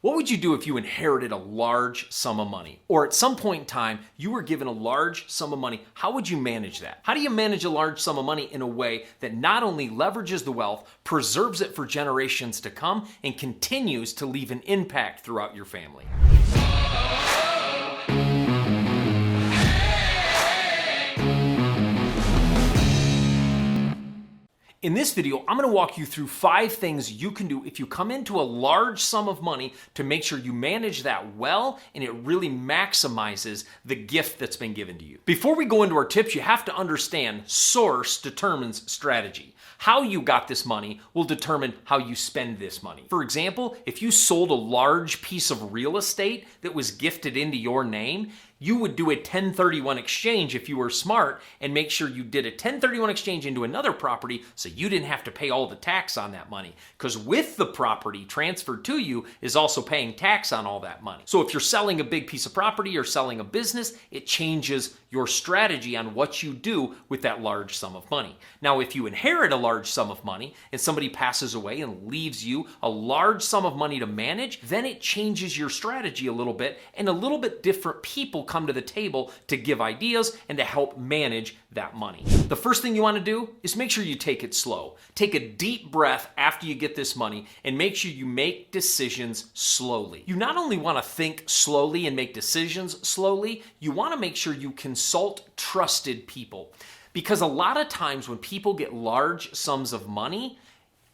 What would you do if you inherited a large sum of money? Or at some point in time, you were given a large sum of money. How would you manage that? How do you manage a large sum of money in a way that not only leverages the wealth, preserves it for generations to come, and continues to leave an impact throughout your family? In this video, I'm going to walk you through 5 things you can do if you come into a large sum of money to make sure you manage that well and it really maximizes the gift that's been given to you. Before we go into our tips, you have to understand source determines strategy. How you got this money will determine how you spend this money. For example, if you sold a large piece of real estate that was gifted into your name, you would do a 1031 exchange if you were smart and make sure you did a 1031 exchange into another property so you didn't have to pay all the tax on that money. Because with the property transferred to you is also paying tax on all that money. So if you're selling a big piece of property or selling a business, it changes your strategy on what you do with that large sum of money. Now, if you inherit a large sum of money and somebody passes away and leaves you a large sum of money to manage, then it changes your strategy a little bit, and a little bit different people come to the table to give ideas and to help manage that money. The first thing you want to do is make sure you take it slow. Take a deep breath after you get this money and make sure you make decisions slowly. You not only want to think slowly and make decisions slowly, you want to make sure you consult trusted people. Because a lot of times when people get large sums of money,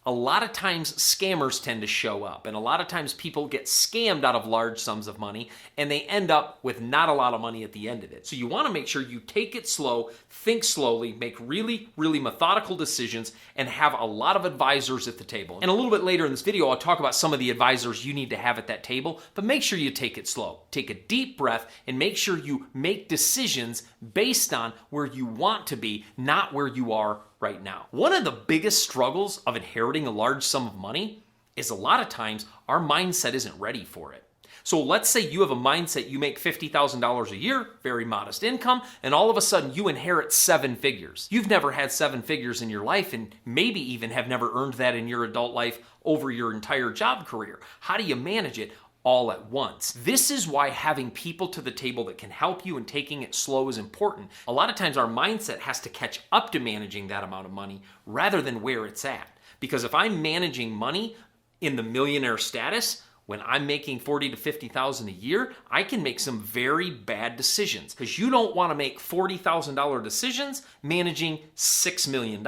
a lot of times scammers tend to show up, and a lot of times people get scammed out of large sums of money and they end up with not a lot of money at the end of it. So you want to make sure you take it slow, think slowly, make really methodical decisions, and have a lot of advisors at the table. And a little bit later in this video, I'll talk about some of the advisors you need to have at that table, but make sure you take it slow. Take a deep breath and make sure you make decisions based on where you want to be, not where you are right now. One of the biggest struggles of inheriting a large sum of money is a lot of times our mindset isn't ready for it. So let's say you have a mindset, you make $50,000 a year, very modest income, and all of a sudden you inherit 7 figures. You've never had 7 figures in your life and maybe even have never earned that in your adult life over your entire job career. How do you manage it all at once? This is why having people to the table that can help you and taking it slow is important. A lot of times our mindset has to catch up to managing that amount of money rather than where it's at. Because if I'm managing money in the millionaire status, when I'm making $40,000 to $50,000 a year, I can make some very bad decisions because you don't want to make $40,000 decisions managing $6 million.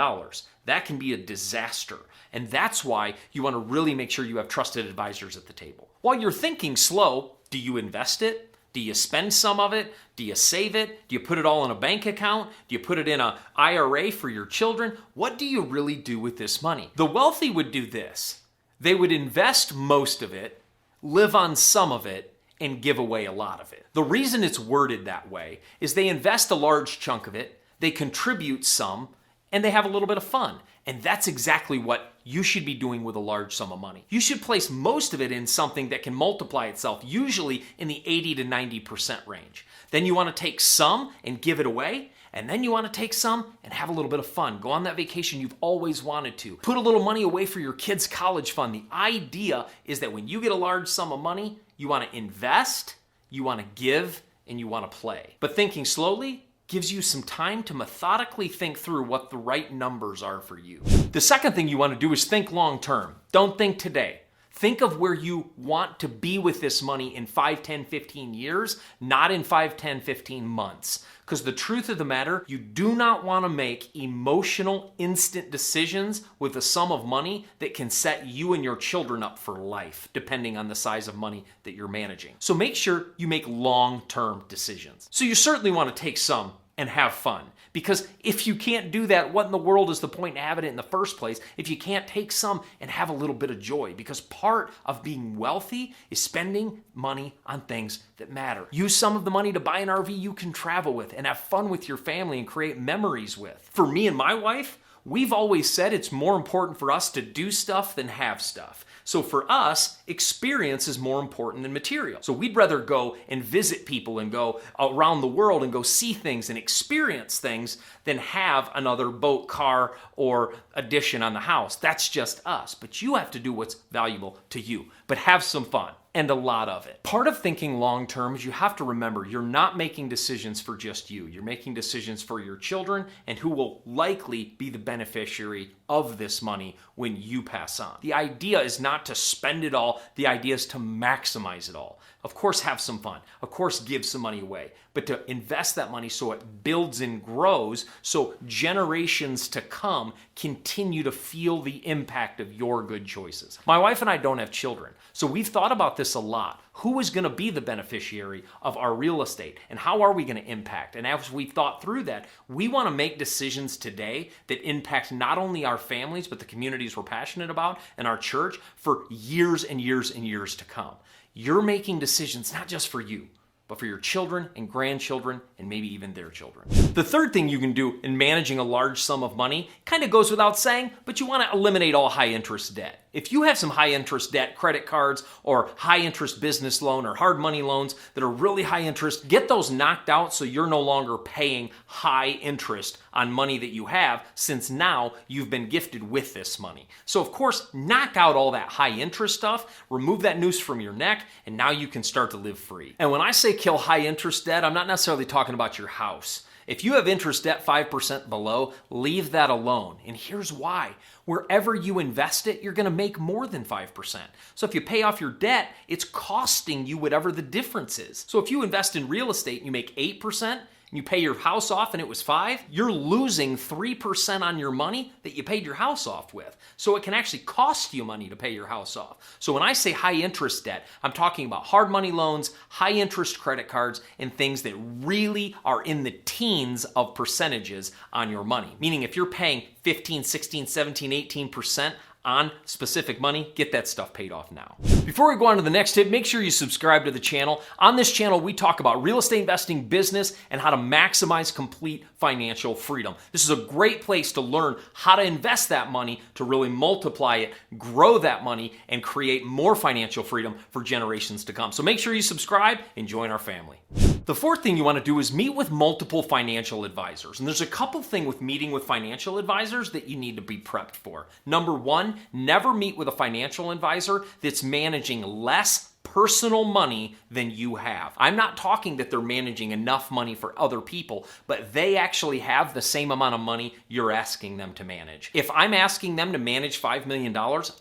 That can be a disaster. And that's why you want to really make sure you have trusted advisors at the table. While you're thinking slow, do you invest it? Do you spend some of it? Do you save it? Do you put it all in a bank account? Do you put it in an IRA for your children? What do you really do with this money? The wealthy would do this. They would invest most of it, live on some of it, and give away a lot of it. The reason it's worded that way is they invest a large chunk of it, they contribute some, and they have a little bit of fun. And that's exactly what you should be doing with a large sum of money. You should place most of it in something that can multiply itself, usually in the 80 to 90% range. Then you want to take some and give it away, and then you want to take some and have a little bit of fun. Go on that vacation you've always wanted to. Put a little money away for your kids' college fund. The idea is that when you get a large sum of money, you want to invest, you want to give, and you want to play. But thinking slowly gives you some time to methodically think through what the right numbers are for you. The second thing you want to do is think long term. Don't think today. Think of where you want to be with this money in 5, 10, 15 years, not in 5, 10, 15 months. Because the truth of the matter, you do not want to make emotional, instant decisions with a sum of money that can set you and your children up for life, depending on the size of money that you're managing. So make sure you make long-term decisions. So you certainly want to take some and have fun. Because if you can't do that, what in the world is the point in having it in the first place if you can't take some and have a little bit of joy? Because part of being wealthy is spending money on things that matter. Use some of the money to buy an RV you can travel with and have fun with your family and create memories with. For me and my wife, we've always said it's more important for us to do stuff than have stuff. So for us, experience is more important than material. So we'd rather go and visit people and go around the world and go see things and experience things than have another boat, car, or addition on the house. That's just us. But you have to do what's valuable to you. But have some fun. and a lot of it. Part of thinking long term is you have to remember you're not making decisions for just you. You're making decisions for your children and who will likely be the beneficiary of this money when you pass on. The idea is not to spend it all. The idea is to maximize it all. Of course, have some fun. Of course, give some money away. But to invest that money so it builds and grows so generations to come continue to feel the impact of your good choices. My wife and I don't have children, so we've thought about this a lot. Who is going to be the beneficiary of our real estate and how are we going to impact? And as we thought through that, we want to make decisions today that impact not only our families, but the communities we're passionate about and our church for years and years and years to come. You're making decisions not just for you, but for your children and grandchildren and maybe even their children. The third thing you can do in managing a large sum of money kind of goes without saying, but you want to eliminate all high interest debt. If you have some high interest debt, credit cards, or high interest business loan or hard money loans that are really high interest, get those knocked out so you're no longer paying high interest on money that you have, since now you've been gifted with this money. So of course, knock out all that high interest stuff, remove that noose from your neck, and now you can start to live free. And when I say kill high interest debt, I'm not necessarily talking about your house. If you have interest debt 5% below, leave that alone. And here's why. Wherever you invest it, you're going to make more than 5%. So if you pay off your debt, it's costing you whatever the difference is. So if you invest in real estate and you make 8%, and you pay your house off and it was 5%, you're losing 3% on your money that you paid your house off with. So it can actually cost you money to pay your house off. So when I say high interest debt, I'm talking about hard money loans, high interest credit cards, and things that really are in the teens of percentages on your money. Meaning if you're paying 15, 16, 17, 18% on specific money, get that stuff paid off now. Before we go on to the next tip, make sure you subscribe to the channel. On this channel, we talk about real estate investing, business, and how to maximize complete financial freedom. This is a great place to learn how to invest that money to really multiply it, grow that money, and create more financial freedom for generations to come. So make sure you subscribe and join our family. The fourth thing you want to do is meet with multiple financial advisors. And there's a couple things with meeting with financial advisors that you need to be prepped for. Number one, never meet with a financial advisor that's managing less personal money than you have. I'm not talking that they're managing enough money for other people, but they actually have the same amount of money you're asking them to manage. If I'm asking them to manage $5 million,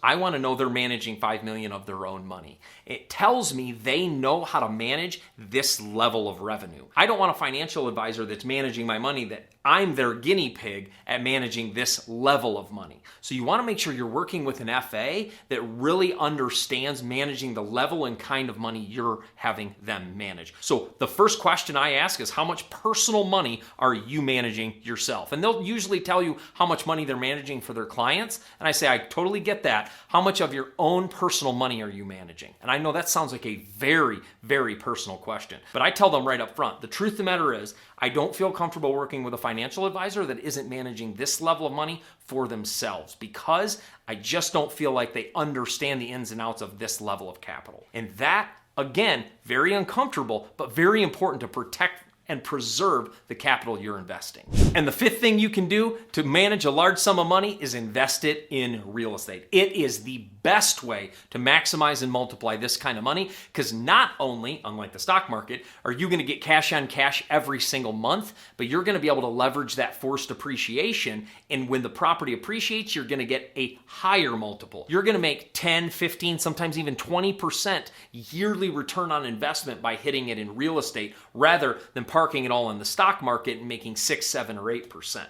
I want to know they're managing $5 million of their own money. It tells me they know how to manage this level of revenue. I don't want a financial advisor that's managing my money that I'm their guinea pig at managing this level of money. So you want to make sure you're working with an FA that really understands managing the level and kind of money you're having them manage. So the first question I ask is, how much personal money are you managing yourself? And they'll usually tell you how much money they're managing for their clients. And I say, I totally get that. How much of your own personal money are you managing? And I know that sounds like a very, very personal question, but I tell them right up front, the truth of the matter is, I don't feel comfortable working with a financial advisor that isn't managing this level of money for themselves, because I just don't feel like they understand the ins and outs of this level of capital. And that, again, very uncomfortable, but very important to protect and preserve the capital you're investing. And the fifth thing you can do to manage a large sum of money is invest it in real estate. It is the best way to maximize and multiply this kind of money, because not only, unlike the stock market, are you going to get cash on cash every single month, but you're going to be able to leverage that forced appreciation. And when the property appreciates, you're going to get a higher multiple. You're going to make 10, 15, sometimes even 20% yearly return on investment by hitting it in real estate rather than parking it all in the stock market and making 6, 7, or 8%.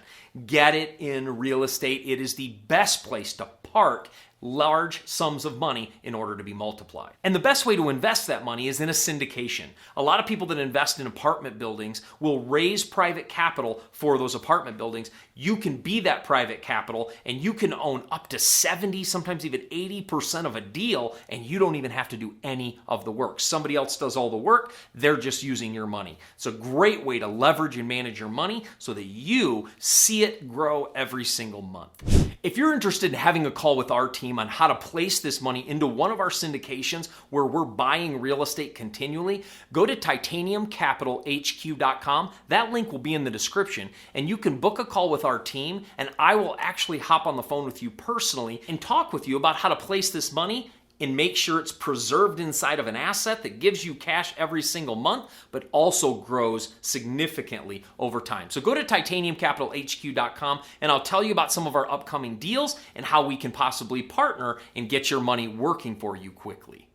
Get it in real estate. It is the best place to park large sums of money in order to be multiplied. And the best way to invest that money is in a syndication. A lot of people that invest in apartment buildings will raise private capital for those apartment buildings. You can be that private capital and you can own up to 70, sometimes even 80% of a deal, and you don't even have to do any of the work. Somebody else does all the work. They're just using your money. It's a great way to leverage and manage your money so that you see it grow every single month. If you're interested in having a call with our team on how to place this money into one of our syndications where we're buying real estate continually, go to titaniumcapitalhq.com. That link will be in the description, and you can book a call with our team, and I will actually hop on the phone with you personally and talk with you about how to place this money and make sure it's preserved inside of an asset that gives you cash every single month, but also grows significantly over time. So go to titaniumcapitalhq.com and I'll tell you about some of our upcoming deals and how we can possibly partner and get your money working for you quickly.